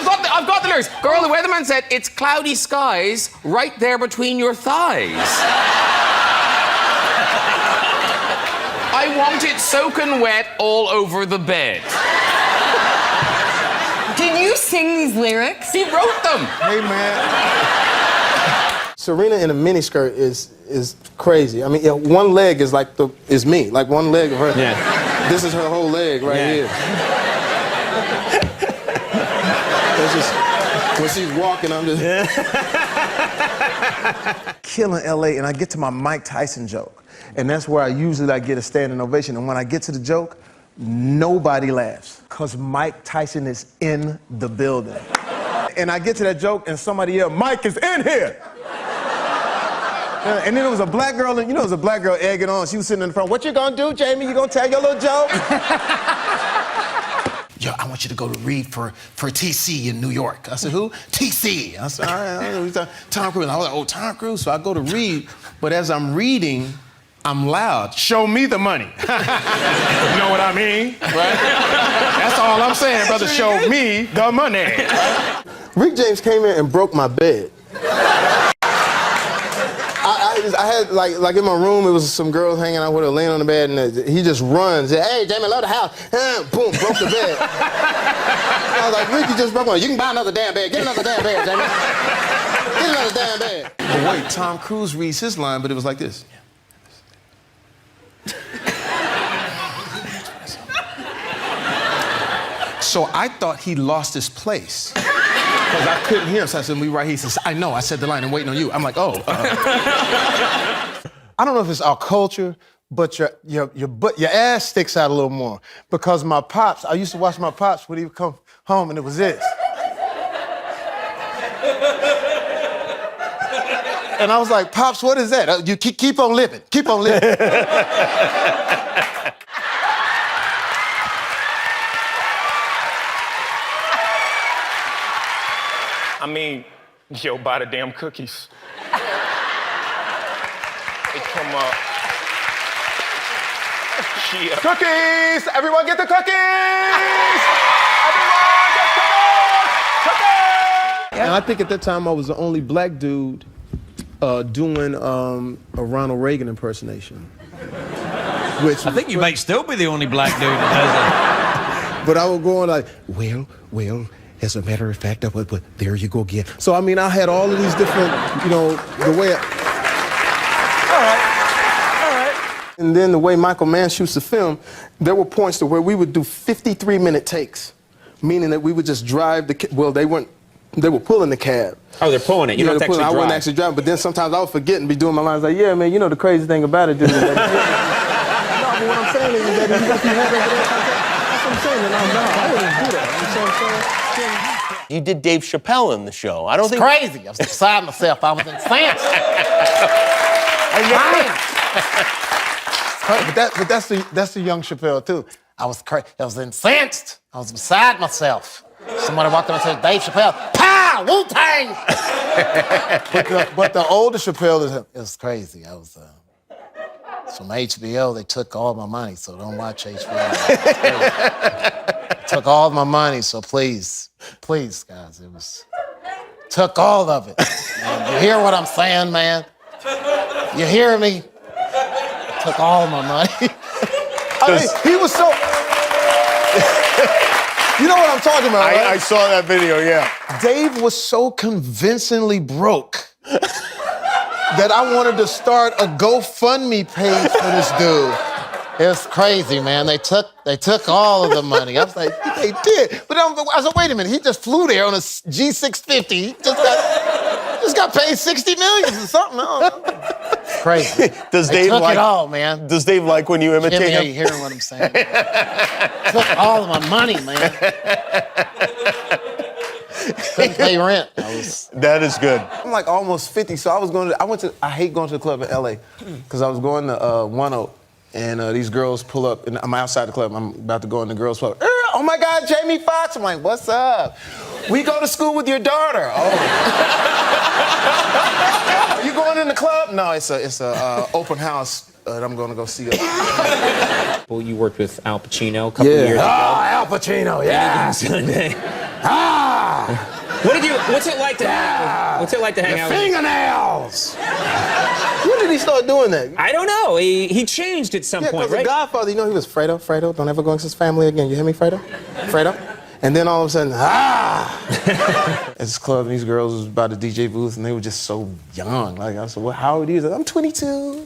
I've got the lyrics. Girl, the weatherman said, it's cloudy skies right there between your thighs. I want it soaking wet all over the bed. Did you sing these lyrics? He wrote them. Hey, man. Serena in a miniskirt is crazy. I mean, one leg is like is me. Like one leg of her. Yeah. This is her whole leg right here. It's just when she's walking, I'm just killing LA, and I get to my Mike Tyson joke, and that's where I usually get a standing ovation. And when I get to the joke, nobody laughs, because Mike Tyson is in the building. And I get to that joke, and somebody yelled, "Mike is in here!" And then there was a black girl, and you know, there was a black girl egging on. She was sitting in the front. "What you gonna do, Jamie? You gonna tell your little joke?" "Yo, I want you to go to read for TC in New York." I said, "Who?" "TC." I said, "All right, Tom Cruise." I was like, "Oh, Tom Cruise." So I go to read, but as I'm reading, I'm loud. "Show me the money." You know what I mean, right? That's all I'm saying, brother. Show me the money. Rick James came in and broke my bed. I had, like in my room, it was some girls hanging out with her, laying on the bed, and he just runs. "Hey, Jamie, love the house." Boom, broke the bed. I was like, "Rick, you just broke one. You can buy another damn bed. Get another damn bed, Jamie. Get another damn bed." But wait, Tom Cruise reads his line, but it was like this. So I thought he lost his place. Because I couldn't hear him, so I said, "We right here." He says, "I know, I said the line, I'm waiting on you." I'm like, "Oh." I don't know if it's our culture, but your ass sticks out a little more. Because my pops, I used to watch my pops when he would come home, and it was this. And I was like, "Pops, what is that?" "You keep on living, keep on living." I mean, yo, buy the damn cookies. They come up. Yeah. Cookies! Everyone get the cookies! Everyone get cookies! And I think at that time I was the only black dude doing a Ronald Reagan impersonation. Which I think you might still be the only black dude that does it. But I would go on like, well, as a matter of fact, but there you go again. So, I mean, I had all of these different, the way All right. And then the way Michael Mann shoots the film, there were points to where we would do 53-minute takes, meaning that we would just drive the, they were pulling the cab. Oh, they're pulling it. You don't have to actually drive. I wasn't actually driving, but then sometimes I would forget and be doing my lines like, "Yeah, man, you know the crazy thing about it, dude." No, but what I'm saying is that you got your head over there. That's what I'm saying. No, I wouldn't do that. You know what I'm saying? You did Dave Chappelle in the show. I don't think Crazy. I was beside myself. I was incensed. But that's the young Chappelle too. I was incensed. I was beside myself. Somebody walked up and said, "Dave Chappelle, pow, Wu-Tang." But the older Chappelle It was crazy. I was from HBO. They took all my money, so don't watch HBO. Took all my money, so please, guys, took all of it. Man, you hear what I'm saying, man? You hear me? Took all my money. I mean, he was so. You know what I'm talking about, right? I saw that video, yeah. Dave was so convincingly broke that I wanted to start a GoFundMe page for this dude. It was crazy, man. They took all of the money. I was like, They did. But I was like, wait a minute, he just flew there on a G650. He just got paid $60 million or something. I don't know. crazy. Does they Dave took like it all, man? Does Dave like when you imitate Jimmy, him? are you hearing what I'm saying? Took all of my money, man. Couldn't pay rent. That is good. I'm like almost 50, so I hate going to the club in LA because I was going to 10 and these girls pull up and I'm outside the club. I'm about to go in the girls' club. Oh my God, Jamie Foxx. I'm like, what's up? We go to school with your daughter. Oh. Are you going in the club? No, it's a open house that I'm going to go see. Well, you worked with Al Pacino a couple years ago. Oh, Al Pacino, yeah. Sunday. Ah! What's it like to hang? What's it like to hang out? Fingernails. When did he start doing that? I don't know. He changed at some Yeah, point, because right? the Godfather, you know, he was Fredo, don't ever go against his family again. You hear me, Fredo? And then all of a sudden, At this club, and these girls was by the DJ booth, and they were just so young. Like, I said, well, how old are you? Like, I'm 22. Well,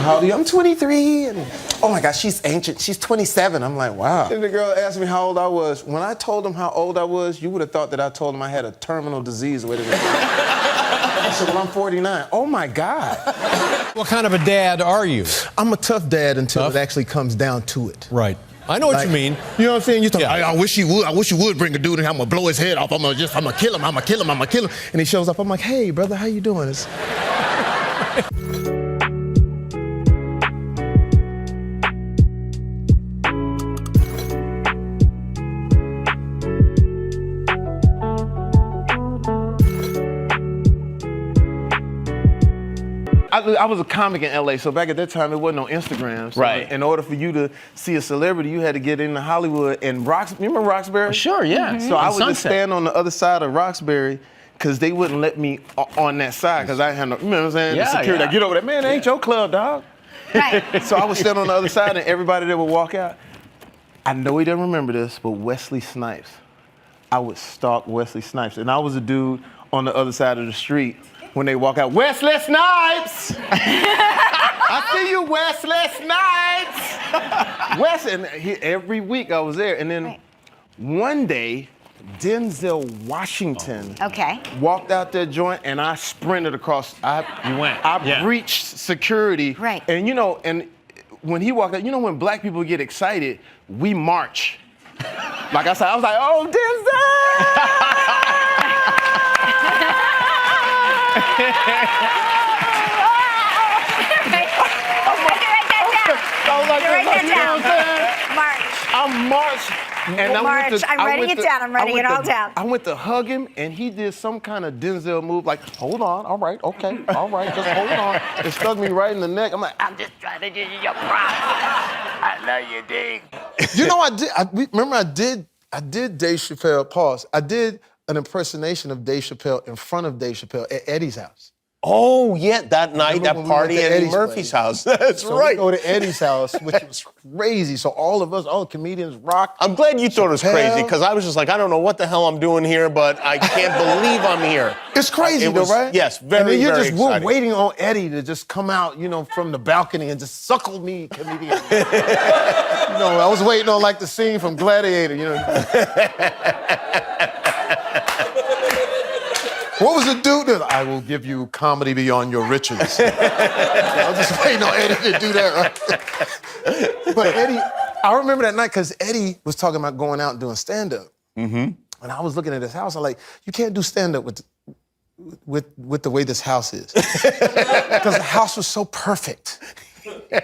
how old are you? I'm 23. And, oh my gosh, she's ancient. She's 27. I'm like, wow. And the girl asked me how old I was. When I told them how old I was, you would have thought that I told them I had a terminal disease. Wait a minute. I said, well, I'm 49. Oh my God. What kind of a dad are you? I'm a tough dad until it actually comes down to it. Right. I know what you mean. You know what I'm saying? You talk, Yeah. I wish you would. I wish you would bring a dude and I'm gonna blow his head off. I'm gonna kill him. I'm gonna kill him. And he shows up. I'm like, hey, brother, how you doing? I was a comic in LA, so back at that time, it wasn't on Instagram. So Right. in order for you to see a celebrity, you had to get into Hollywood. And remember Roxbury? Sure, yeah. So I would just stand on the other side of Roxbury because they wouldn't let me on that side because I had no, you know what I'm saying? Yeah, the security, yeah. like, get over there. Man, that ain't your club, dog. Right. So I would stand on the other side and everybody that would walk out. I know he doesn't remember this, but Wesley Snipes. I would stalk Wesley Snipes. And I was a dude on the other side of the street when they walk out, Wesley Snipes! I see you, Wesley Snipes! And every week I was there. And then one day, Denzel Washington walked out that joint and I sprinted across. I breached security. Right. And you know, and when he walked out, you know when black people get excited, we march. Like I said, I was like, oh, Denzel! I marched. And I'm writing it down. I'm writing it all down. I went to hug him, and he did some kind of Denzel move, like, hold on, all right, okay, all right, just hold on. It stuck me right in the neck. I'm like, I'm just trying to give you your props. I love you, dig. You know, I did Dave Chappelle, pause. I did an impersonation of Dave Chappelle in front of Dave Chappelle at Eddie's house. Oh, yeah, that night, Remember that when we went party to at Eddie's Murphy's place? house. That's So right. we go to Eddie's house, which was crazy. So all of us, all the comedians rock. I'm glad you thought it was Chappelle. crazy, because I was just like, I don't know what the hell I'm doing here, but I can't believe I'm here. It's crazy, though, right? Yes, very, and then you're very just exciting. we're waiting on Eddie to just come out, you know, from the balcony and just suckle me, comedian. You know, I was waiting on like the scene from Gladiator, you know. What was the dude that I will give you comedy beyond your riches? I was just waiting on Eddie to do that, right? But Eddie, I remember that night because Eddie was talking about going out and doing stand-up. Mm-hmm. And I was looking at his house. I'm like, you can't do stand-up with the way this house is. Because the house was so perfect.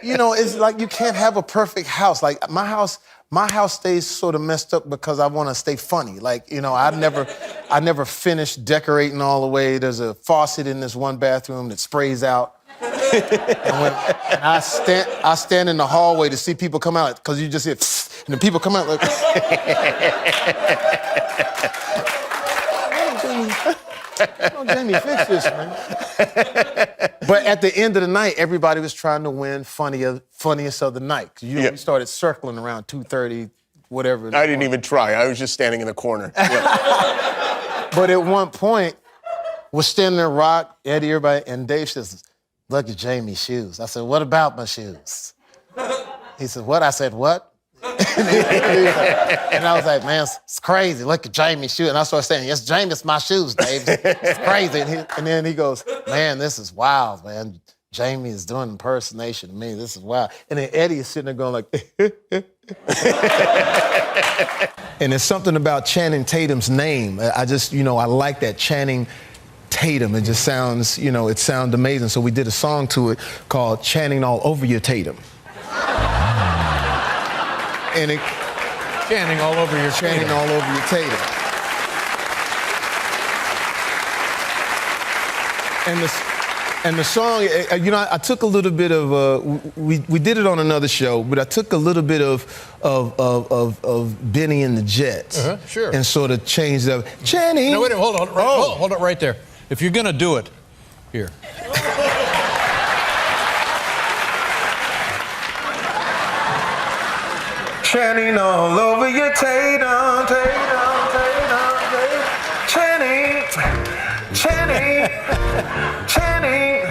You know, it's like you can't have a perfect house. Like my house stays sort of messed up because I want to stay funny. Like, you know, I never finished decorating all the way. There's a faucet in this one bathroom that sprays out. And I stand in the hallway to see people come out because you just hear, and the people come out like. Oh, Jamie, fix this, man. But at the end of the night, everybody was trying to win funniest of the night. You know, we started circling around 2:30, whatever. I didn't even try. I was just standing in the corner. Yeah. But at one point, we're standing there, Rock, Eddie, everybody, and Dave says, look at Jamie's shoes. I said, what about my shoes? He said, what? I said, what? And I was like, man, it's crazy. Look at Jamie's shoes. And I started saying, yes, Jamie's my shoes, Dave. It's crazy. And then he goes, man, this is wild, man. Jamie is doing impersonation of me. This is wild. And then Eddie is sitting there going like, and there's something about Channing Tatum's name. I just, you know, I like that, Channing Tatum. It just sounds, you know, it sounds amazing. So we did a song to it called Channing All Over Your Tatum. And it, Channing all over your Channing tatum. all over your tatum. And And the song, you know, I took a little bit of, we did it on another show, but I took a little bit of Benny and the Jets. Sure. And sort of changed up. Channing. No, wait a minute, hold it right there. If you're gonna do it, here. Channing all over your Tatum, Tatum, Tatum, Tatum. Channing, Channing, Channing,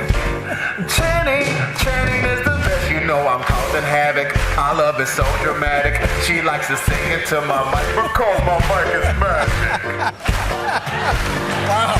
Channing, Channing is the best. You know I'm causing havoc. I love it so dramatic. She likes to sing into my mic because my mic is magic. Wow.